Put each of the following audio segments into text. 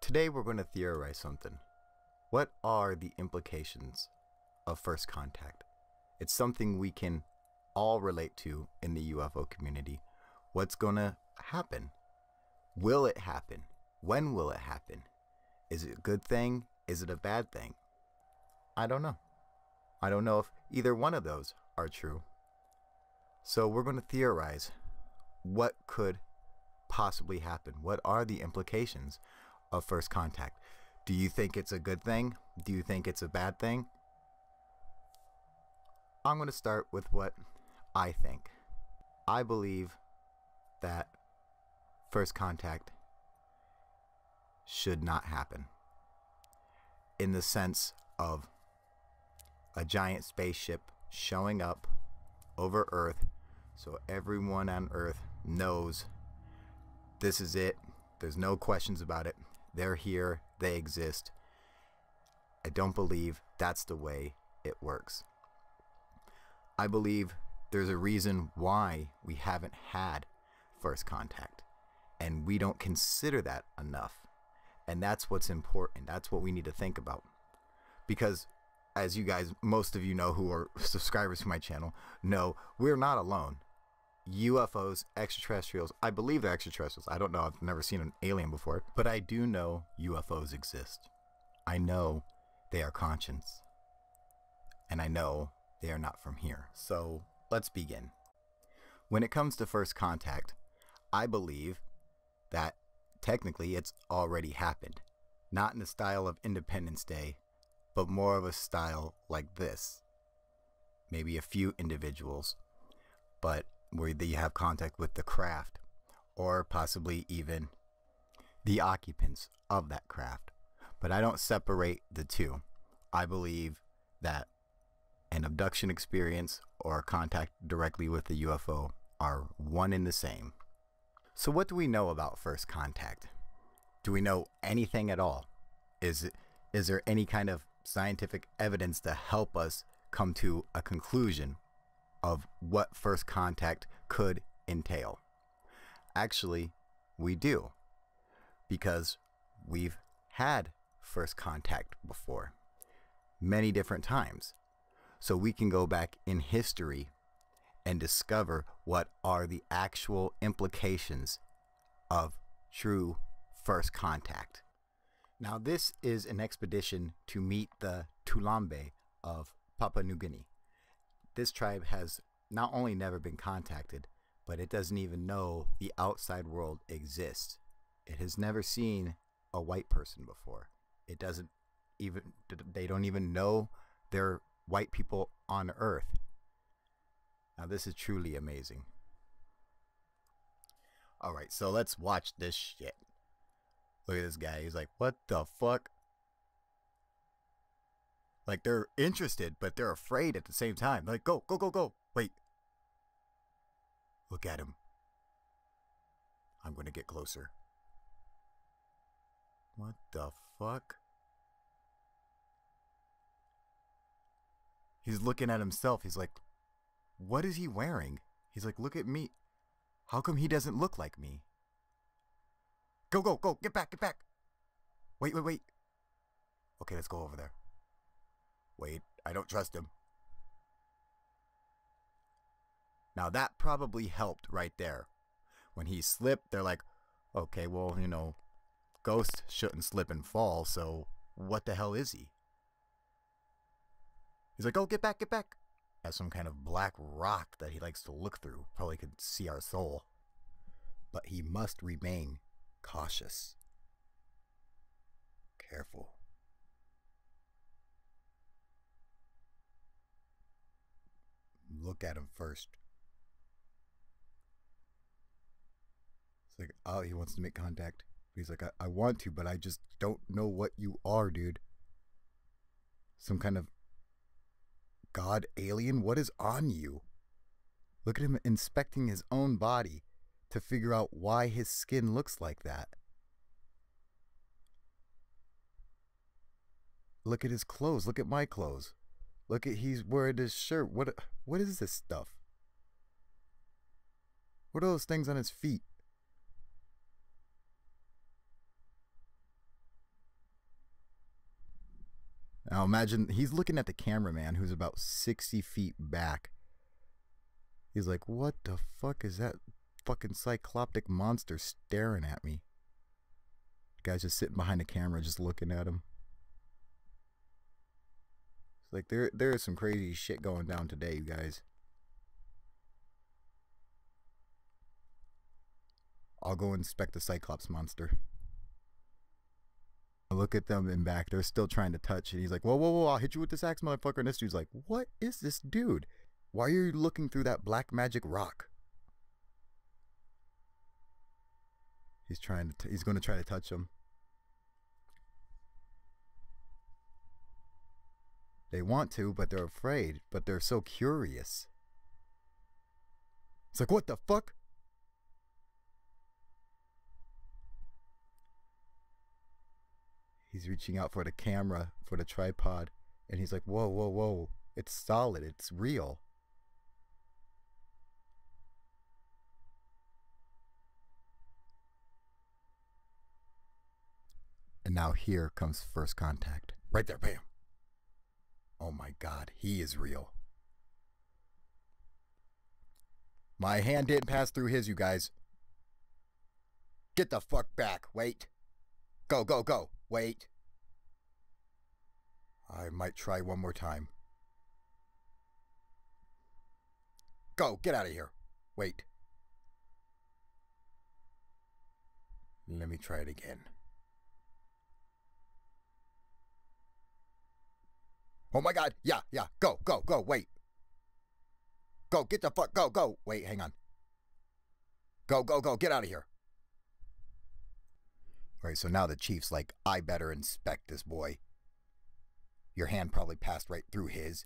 Today we're going to theorize something. What are the implications of first contact? It's something we can all relate to in the UFO community. What's going to happen? Will it happen? When will it happen? Is it a good thing? Is it a bad thing? I don't know. I don't know if either one of those are true. So we're going to theorize what could possibly happen. What are the implications of first contact? Do you think it's a good thing? Do you think it's a bad thing? I'm going to start with what I think. I believe that first contact should not happen, in the sense of a giant spaceship showing up over Earth so everyone on Earth knows this is it. There's no questions about it. They're here. They exist. I don't believe that's the way it works. I believe there's a reason why we haven't had first contact, and we don't consider that enough. And that's what's important. That's what we need to think about. Because as you guys, most of you know who are subscribers to my channel, know we're not alone. UFOs, extraterrestrials, I believe they're extraterrestrials. I don't know. I've never seen an alien before. But I do know UFOs exist. I know they are conscious. And I know they are not from here. So let's begin. When it comes to first contact, I believe that technically it's already happened. Not in the style of Independence Day, but more of a style like this. Maybe a few individuals, but where you have contact with the craft, or possibly even the occupants of that craft. But I don't separate the two. I believe that an abduction experience or contact directly with the UFO are one and the same. So what do we know about first contact? Do we know anything at all? Is there any kind of scientific evidence to help us come to a conclusion of what first contact could entail? Actually, we do, because we've had first contact before, many different times. So we can go back in history and discover what are the actual implications of true first contact. Now, this is an expedition to meet the Tulambe of Papua New Guinea. This tribe has not only never been contacted, but it doesn't even know the outside world exists. It has never seen a white person before. They don't even know there are white people on Earth. Now, this is truly amazing. All right, so let's watch this shit. Look at this guy. He's like, what the fuck? Like, they're interested, but they're afraid at the same time. Like, go, go, go, go. Wait. Look at him. I'm going to get closer. What the fuck? He's looking at himself. He's like, what is he wearing? He's like, look at me. How come he doesn't look like me? Go, go, go. Get back, get back. Wait, wait, wait. Okay, let's go over there. Wait, I don't trust him. Now that probably helped right there. When he slipped, they're like, okay, well, you know, ghosts shouldn't slip and fall, so what the hell is he? He's like, oh, get back, get back. Has some kind of black rock that he likes to look through. Probably could see our soul. But he must remain cautious. Careful. Look at him first. It's like, oh, he wants to make contact. He's like, I want to, but I just don't know what you are, dude. Some kind of god alien? What is on you? Look at him inspecting his own body to figure out why his skin looks like that. Look at his clothes. Look at my clothes. Look at, he's wearing his shirt. What is this stuff? What are those things on his feet? Now imagine he's looking at the cameraman who's about 60 feet back. He's like, what the fuck is that fucking cycloptic monster staring at me? The guy's just sitting behind the camera just looking at him. It's like there is some crazy shit going down today, you guys. I'll go inspect the Cyclops monster. I look at them in back. They're still trying to touch. And he's like, whoa, whoa, whoa, I'll hit you with this axe, motherfucker. And this dude's like, what is this dude? Why are you looking through that black magic rock? He's going to try to touch him. They want to, but they're afraid. But they're so curious. It's like, what the fuck? He's reaching out for the camera, for the tripod, and he's like, whoa, whoa, whoa. It's solid. It's real. And now here comes first contact. Right there, bam. Oh my God, he is real. My hand didn't pass through his, you guys. Get the fuck back. Wait. Go, go, go. Wait. I might try one more time. Go, get out of here. Wait. Let me try it again. Oh my God. Yeah, yeah. Go, go, go. Wait. Go, get the fuck. Go, go. Wait, hang on. Go, go, go. Get out of here. All right, so now the chief's like, I better inspect this boy. Your hand probably passed right through his,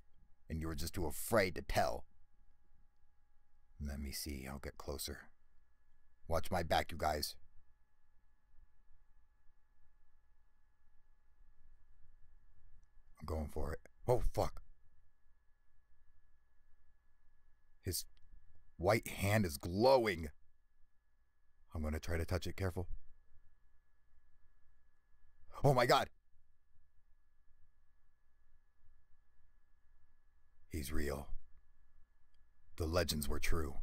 and you were just too afraid to tell. Let me see. I'll get closer. Watch my back, you guys. I'm going for it. Oh, fuck. His white hand is glowing. I'm going to try to touch it. Careful. Oh my God. He's real. The legends were true.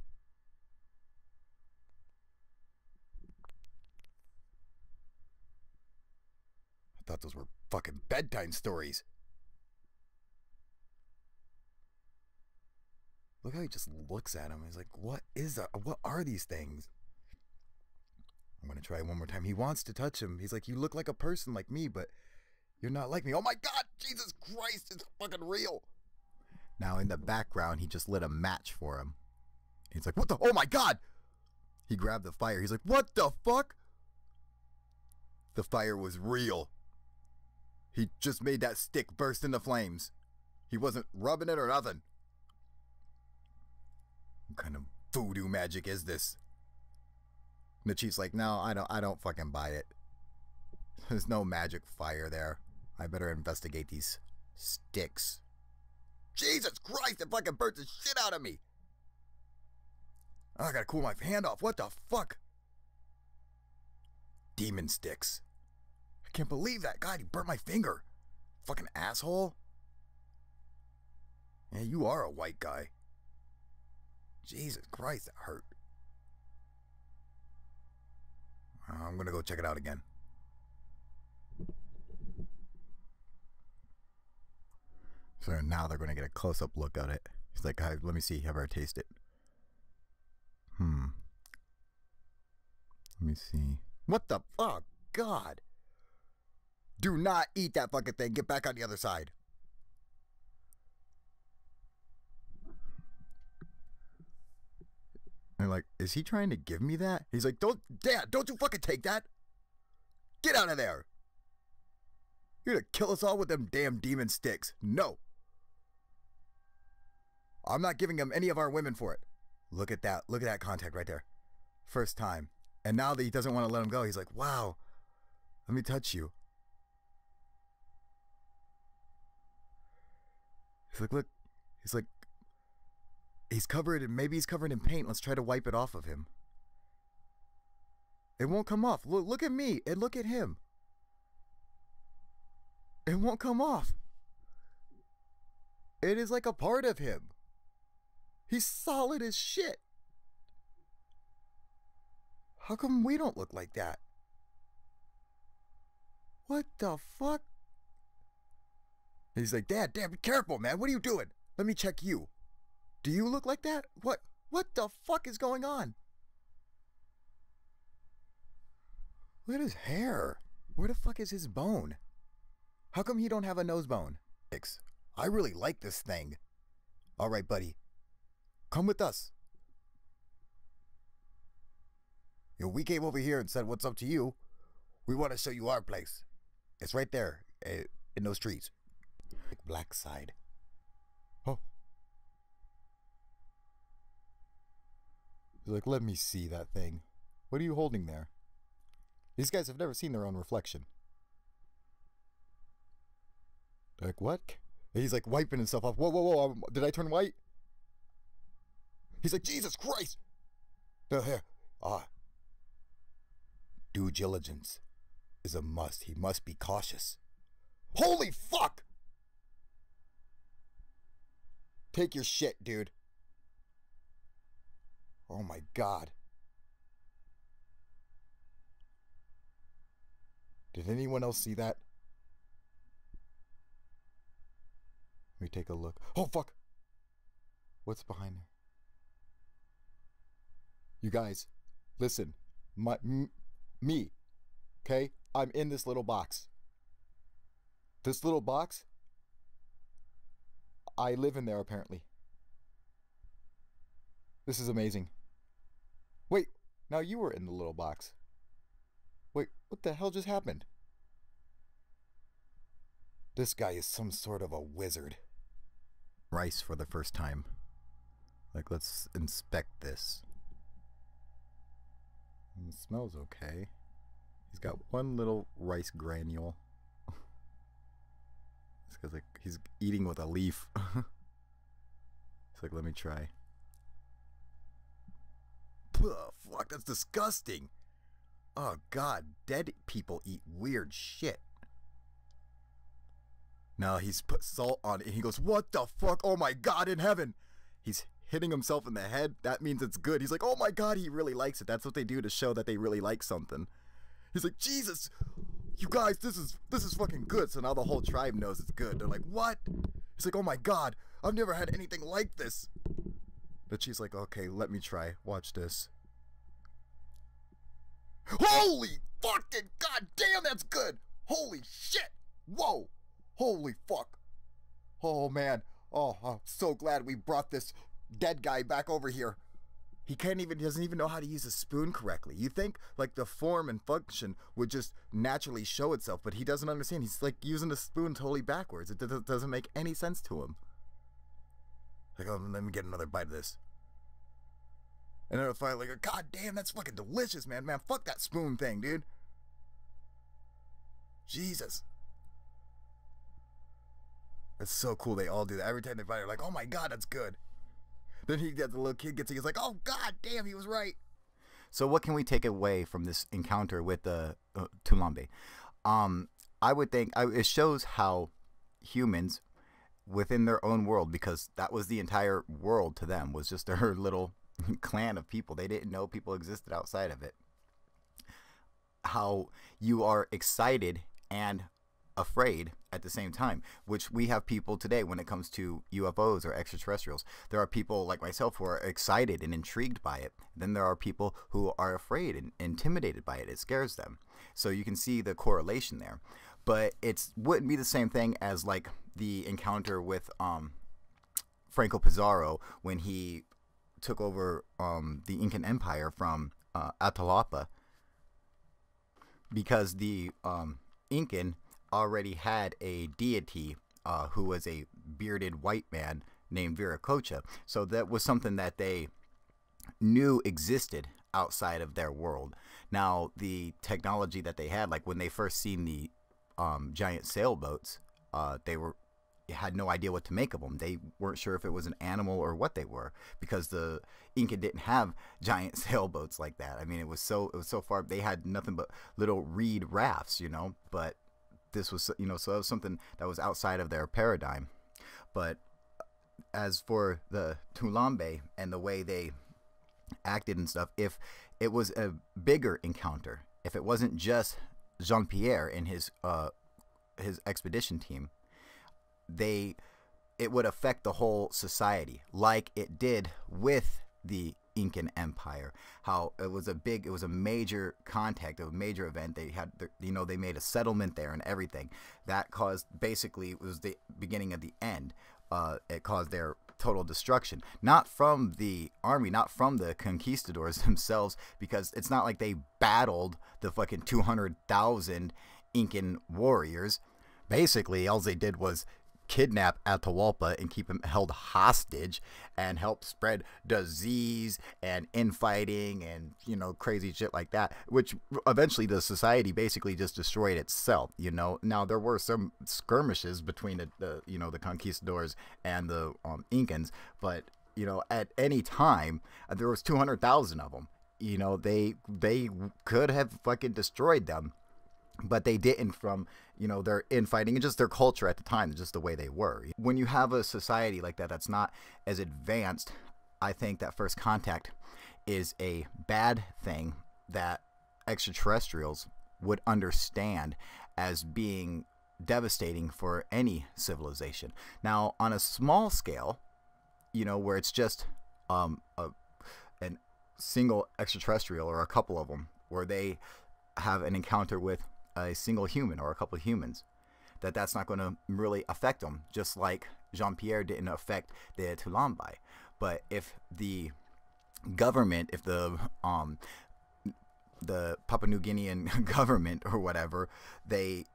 I thought those were fucking bedtime stories. Look how he just looks at him. He's like, what is that? What are these things? I'm going to try one more time. He wants to touch him. He's like, you look like a person like me, but you're not like me. Oh my God, Jesus Christ, it's fucking real. Now in the background, he just lit a match for him. He's like, what the? Oh my God. He grabbed the fire. He's like, what the fuck? The fire was real. He just made that stick burst into flames. He wasn't rubbing it or nothing. What kind of voodoo magic is this? And the chief's like, no, I don't fucking buy it. There's no magic fire there. I better investigate these sticks. Jesus Christ, it fucking burns the shit out of me. Oh, I gotta cool my hand off. What the fuck? Demon sticks. I can't believe that. God, he burnt my finger. Fucking asshole. Yeah, you are a white guy. Jesus Christ, that hurt. I'm gonna go check it out again. So now they're gonna get a close-up look at it. He's like, let me see, have I taste it? Let me see. What the fuck? God. Do not eat that fucking thing. Get back on the other side. And like, is he trying to give me that? He's like, Dad, don't you fucking take that. Get out of there. You're gonna kill us all with them damn demon sticks. No. I'm not giving him any of our women for it. Look at that. Look at that contact right there. First time. And now that he doesn't want to let him go, he's like, wow, let me touch you. He's like, look. He's like, he's covered in, maybe he's covered in paint. Let's try to wipe it off of him. It won't come off. Look at me and look at him. It won't come off. It is like a part of him. He's solid as shit. How come we don't look like that? What the fuck? He's like, Dad, be careful, man. What are you doing? Let me check you. Do you look like that? What the fuck is going on? Look at his hair. Where the fuck is his bone? How come he don't have a nose bone? I really like this thing. All right, buddy. Come with us. You know, we came over here and said, what's up to you? We want to show you our place. It's right there in those trees. Like black side. Oh. He's like, let me see that thing. What are you holding there? These guys have never seen their own reflection. Like, what? And he's like wiping himself off. Whoa. Did I turn white? He's like, Jesus Christ. No, here. Due diligence is a must. He must be cautious. Holy fuck! Take your shit, dude. Oh my God. Did anyone else see that? Let me take a look. Oh fuck! What's behind there? You guys, listen. Me, okay? I'm in this little box. This little box, I live in there apparently. This is amazing. Wait, now you were in the little box. Wait, what the hell just happened? This guy is some sort of a wizard. Rice for the first time. Like, let's inspect this. It smells okay. He's got one little rice granule. It's because like he's eating with a leaf. It's like, let me try. Ugh, fuck, that's disgusting. Oh God, dead people eat weird shit. Now he's put salt on it and he goes, what the fuck? Oh my God, in heaven. He's hitting himself in the head. That means it's good. He's like, oh my God, he really likes it. That's what they do to show that they really like something. He's like, Jesus, you guys, this is fucking good. So now the whole tribe knows it's good. They're like, what? He's like, oh my God, I've never had anything like this. But she's like, okay, let me try. Watch this. Holy fucking God damn, that's good. Holy shit. Whoa. Holy fuck. Oh man. Oh, I'm so glad we brought this dead guy back over here. He doesn't even know how to use a spoon correctly. You think like the form and function would just naturally show itself, but he doesn't understand. He's like using the spoon totally backwards. It doesn't make any sense to him. Like, oh, let me get another bite of this. And then I'll find like, God damn, that's fucking delicious, man. Man, fuck that spoon thing, dude. Jesus. That's so cool. They all do that. Every time they bite it, like, oh my God, that's good. Then the little kid gets it. He's like, oh God damn, he was right. So what can we take away from this encounter with the Tulambe? I would think it shows how humans within their own world, because that was the entire world to them, was just their little clan of people. They didn't know people existed outside of it. How you are excited and afraid at the same time, which we have people today when it comes to UFOs or extraterrestrials. There are people like myself who are excited and intrigued by it. Then there are people who are afraid and intimidated by it. It scares them. So you can see the correlation there. But it wouldn't be the same thing as like the encounter with Franco Pizarro when he took over the Incan Empire from Atahualpa, because the Incan already had a deity who was a bearded white man named Viracocha. So that was something that they knew existed outside of their world. Now, the technology that they had, like when they first seen the giant sailboats, they had no idea what to make of them. They weren't sure if it was an animal or what they were, because the Inca didn't have giant sailboats like that. I mean, it was so far. They had nothing but little reed rafts, you know. But this was, you know, so that was something that was outside of their paradigm. But as for the Tulambe and the way they acted and stuff, if it was a bigger encounter, if it wasn't just Jean-Pierre and his expedition team, it would affect the whole society, like it did with the Incan Empire. How it was a major contact, a major event. They had, they made a settlement there and everything. That caused, basically, it was the beginning of the end. It caused their total destruction. Not from the army, not from the conquistadors themselves, because it's not like they battled the fucking 200,000 Incan warriors. Basically, all they did was kidnap Atahualpa and keep him held hostage and help spread disease and infighting and, crazy shit like that, which eventually the society basically just destroyed itself. Now there were some skirmishes between the conquistadors and the Incans, but at any time there was 200,000 of them. They could have fucking destroyed them, but they didn't, from their infighting and just their culture at the time, just the way they were. When you have a society like that that's not as advanced, I think that first contact is a bad thing that extraterrestrials would understand as being devastating for any civilization. Now, on a small scale, where it's just a single extraterrestrial or a couple of them, where they have an encounter with a single human or a couple of humans, that's not going to really affect them, just like Jean-Pierre didn't affect the Tulambai. But if the government, if the Papua New Guinean government or whatever, they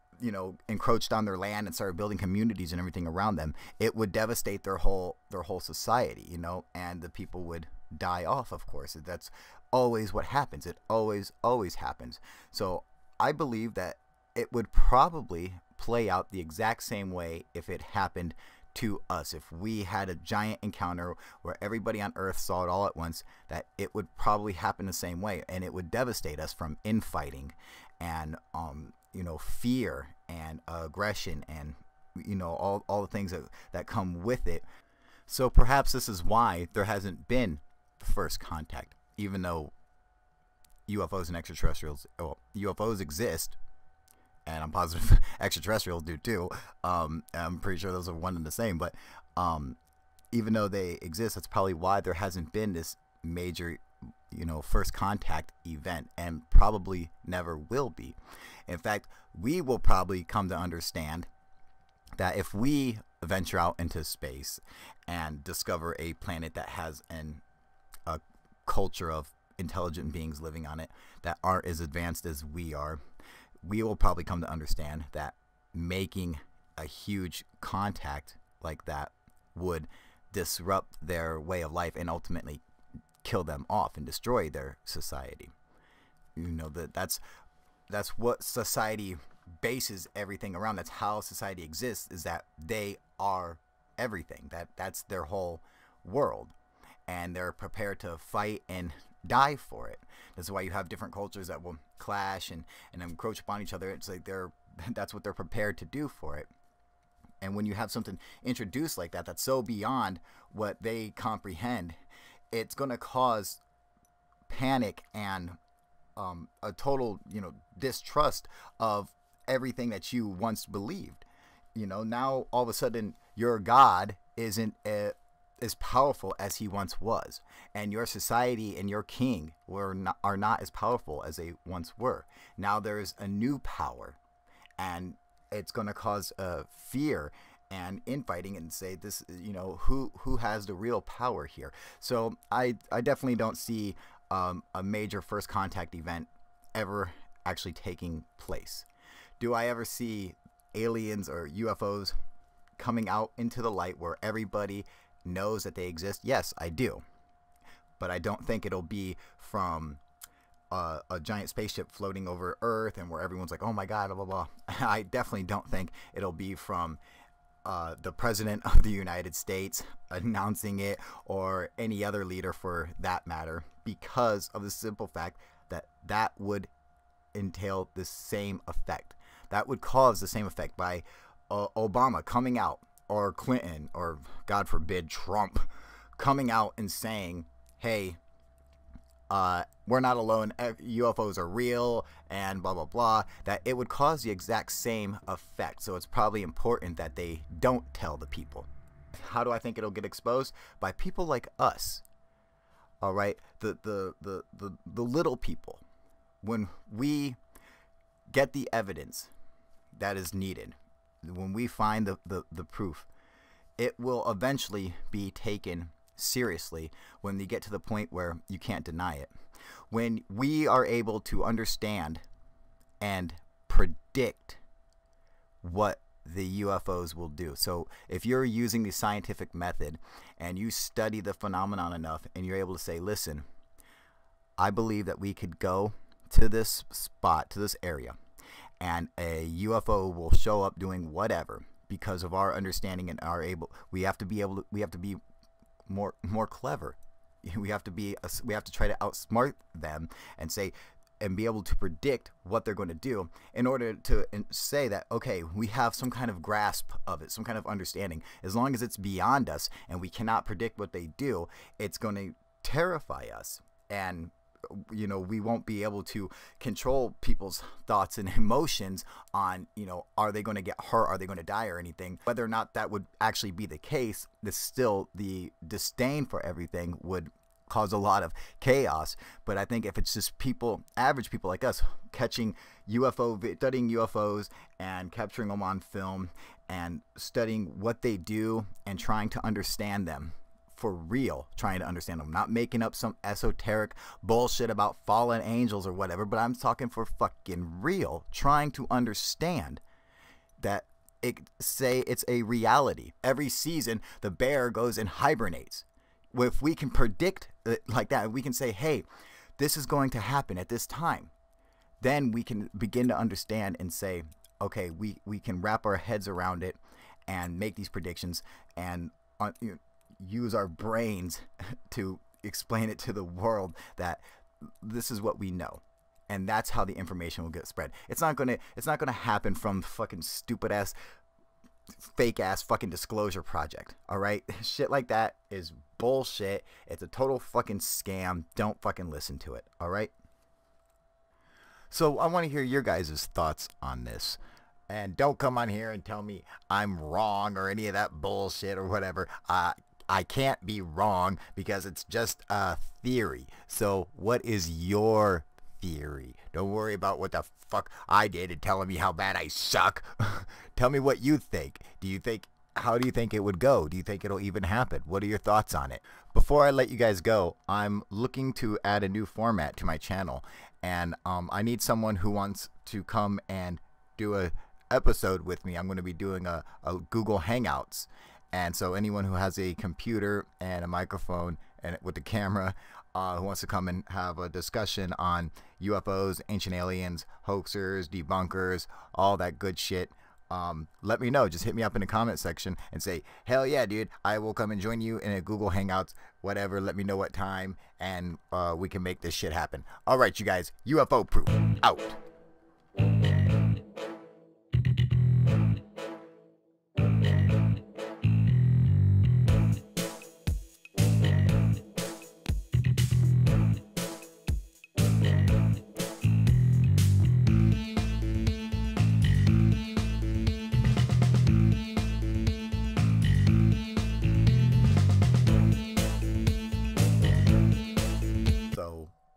encroached on their land and started building communities and everything around them, it would devastate their whole society, and the people would die off, of course. That's always what happens. It always happens. So I believe that it would probably play out the exact same way if it happened to us. If we had a giant encounter where everybody on Earth saw it all at once, that it would probably happen the same way, and it would devastate us from infighting and fear and aggression and all the things that come with it. So perhaps this is why there hasn't been the first contact, even though UFOs and extraterrestrials, UFOs exist, and I'm positive extraterrestrials do too. I'm pretty sure those are one and the same, but even though they exist, that's probably why there hasn't been this major first contact event, and probably never will be. In fact, we will probably come to understand that if we venture out into space and discover a planet that has a culture of intelligent beings living on it that aren't as advanced as we are, we will probably come to understand that making a huge contact like that would disrupt their way of life and ultimately kill them off and destroy their society. That's what society bases everything around. That's how society exists, is that they are everything. That's their whole world, and they're prepared to fight and die for it. That's why you have different cultures that will clash and encroach upon each other. It's like that's what they're prepared to do for it. And when you have something introduced like that, that's so beyond what they comprehend, it's going to cause panic and a total distrust of everything that you once believed. Now all of a sudden your God isn't as powerful as he once was, and your society and your king are not as powerful as they once were. Now there's a new power, and it's going to cause fear and infighting, and say this, who has the real power here. So I definitely don't see a major first contact event ever actually taking place. Do I ever see aliens or UFOs coming out into the light where everybody knows that they exist? Yes, I do. But I don't think it'll be from a giant spaceship floating over Earth and where everyone's like, oh my God, blah, blah, blah. I definitely don't think it'll be from the President of the United States announcing it, or any other leader for that matter, because of the simple fact that that would entail the same effect. That would cause the same effect by Obama coming out or Clinton, or God forbid Trump, coming out and saying, hey, we're not alone, UFOs are real, and blah, blah, blah, that it would cause the exact same effect. So it's probably important that they don't tell the people. How do I think it'll get exposed? By people like us. All right, the little people. When we get the evidence that is needed, when we find the proof, it will eventually be taken seriously when you get to the point where you can't deny it. When we are able to understand and predict what the UFOs will do. So if you're using the scientific method and you study the phenomenon enough and you're able to say, listen, I believe that we could go to this spot, to this area, and a UFO will show up doing whatever because of our understanding and we have to be more clever. We have to try to outsmart them and say, and be able to predict what they're going to do in order to say that, okay, we have some kind of grasp of it, some kind of understanding. As long as it's beyond us and we cannot predict what they do, it's going to terrify us. And, you know, we won't be able to control people's thoughts and emotions on, you know, are they going to get hurt? Are they going to die or anything? Whether or not that would actually be the case, still the disdain for everything would cause a lot of chaos. But I think if it's just people, average people like us, studying UFOs and capturing them on film and studying what they do and trying to understand them for real, trying to understand them, not making up some esoteric bullshit about fallen angels or whatever, but I'm talking for fucking real, trying to understand that it's a reality. Every season the bear goes and hibernates. If we can predict it like that, we can say, hey, this is going to happen at this time, then we can begin to understand and say, okay, we can wrap our heads around it and make these predictions and use our brains to explain it to the world that this is what we know. And that's how the information will get spread. It's not gonna happen from fucking stupid ass, fake ass fucking disclosure project. All right, shit like that is bullshit. It's a total fucking scam. Don't fucking listen to it. All right. So I want to hear your guys' thoughts on this. And don't come on here and tell me I'm wrong or any of that bullshit or whatever. I can't be wrong because it's just a theory. So what is your theory? Don't worry about what the fuck I did and telling me how bad I suck. Tell me what you think. How do you think it would go? Do you think it'll even happen? What are your thoughts on it? Before I let you guys go, I'm looking to add a new format to my channel, and I need someone who wants to come and do a episode with me. I'm going to be doing a Google Hangouts, and so anyone who has a computer and a microphone and with the camera who wants to come and have a discussion on UFOs, ancient aliens, hoaxers, debunkers, all that good shit, let me know. Just hit me up in the comment section and say, hell yeah, dude, I will come and join you in a Google Hangouts, whatever. Let me know what time, and we can make this shit happen. All right, you guys, UFO proof out.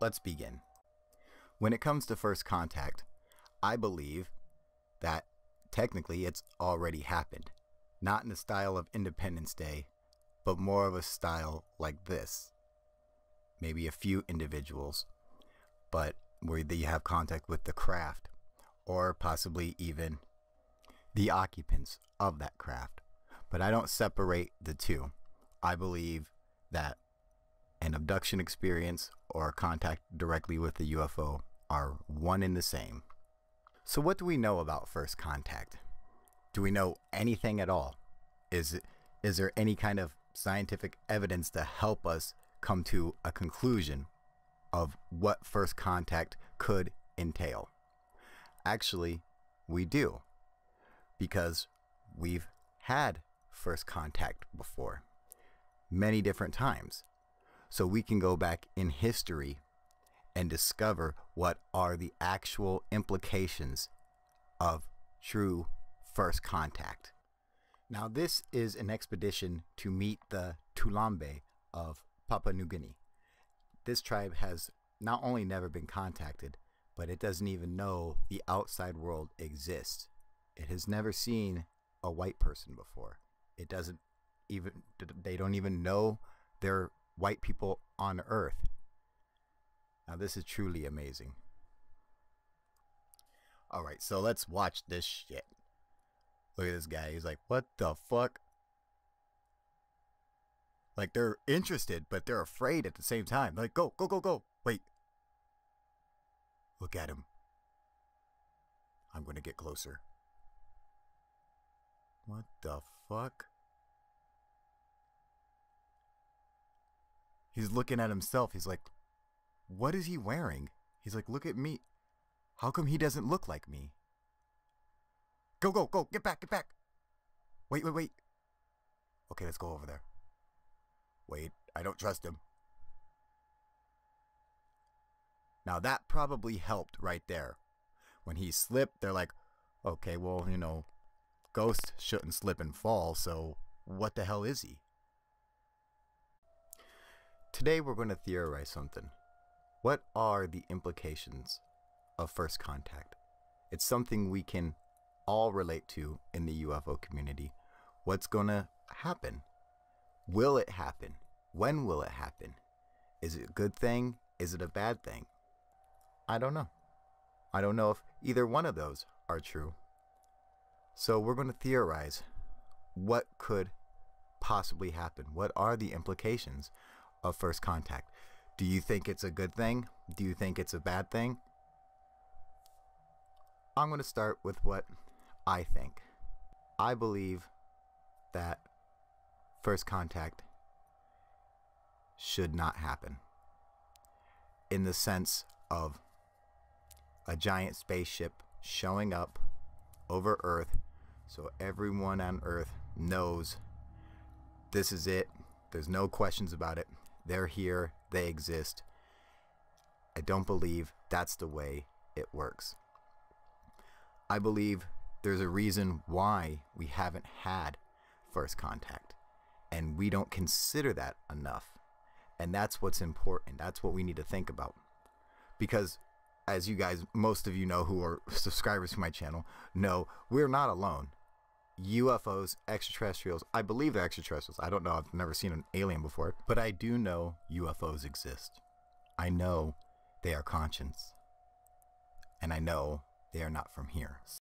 Let's begin. When it comes to first contact, I believe that technically it's already happened. Not in the style of Independence Day, but more of a style like this. Maybe a few individuals, but where you have contact with the craft, or possibly even the occupants of that craft. But I don't separate the two. I believe that an abduction experience or contact directly with the UFO are one and the same. So what do we know about first contact? Do we know anything at all? Is there any kind of scientific evidence to help us come to a conclusion of what first contact could entail? Actually, we do, because we've had first contact before, many different times. So we can go back in history and discover what are the actual implications of true first contact. Now, this is an expedition to meet the Tulambe of Papua New Guinea. This tribe has not only never been contacted, but it doesn't even know the outside world exists. It has never seen a white person before. They don't even know there are white people on Earth. Now, this is truly amazing. All right, so let's watch this shit. Look at this guy. He's like, what the fuck? Like, they're interested, but they're afraid at the same time. Like, go, go, go, go. Wait. Look at him. I'm going to get closer. What the fuck? He's looking at himself. He's like, what is he wearing? He's like, look at me. How come he doesn't look like me? Go, go, go. Get back, get back. Wait, wait, wait. Okay, let's go over there. Wait, I don't trust him. Now that probably helped right there. When he slipped, they're like, okay, well, you know, ghosts shouldn't slip and fall, so what the hell is he? Today we're going to theorize something. What are the implications of first contact? It's something we can all relate to in the UFO community. What's going to happen? Will it happen? When will it happen? Is it a good thing? Is it a bad thing? I don't know. I don't know if either one of those are true. So we're going to theorize what could possibly happen. What are the implications of first contact? Do you think it's a good thing? Do you think it's a bad thing? I'm going to start with what I think. I believe that first contact should not happen, in the sense of a giant spaceship showing up over Earth so everyone on Earth knows this is it. There's no questions about it. They're here. They exist. I don't believe that's the way it works. I believe there's a reason why we haven't had first contact, and we don't consider that enough. And that's what's important. That's what we need to think about. Because as you guys, most of you know who are subscribers to my channel, know we're not alone. UFOs, extraterrestrials, I believe they're extraterrestrials. I don't know. I've never seen an alien before. But I do know UFOs exist. I know they are conscious. And I know they are not from here.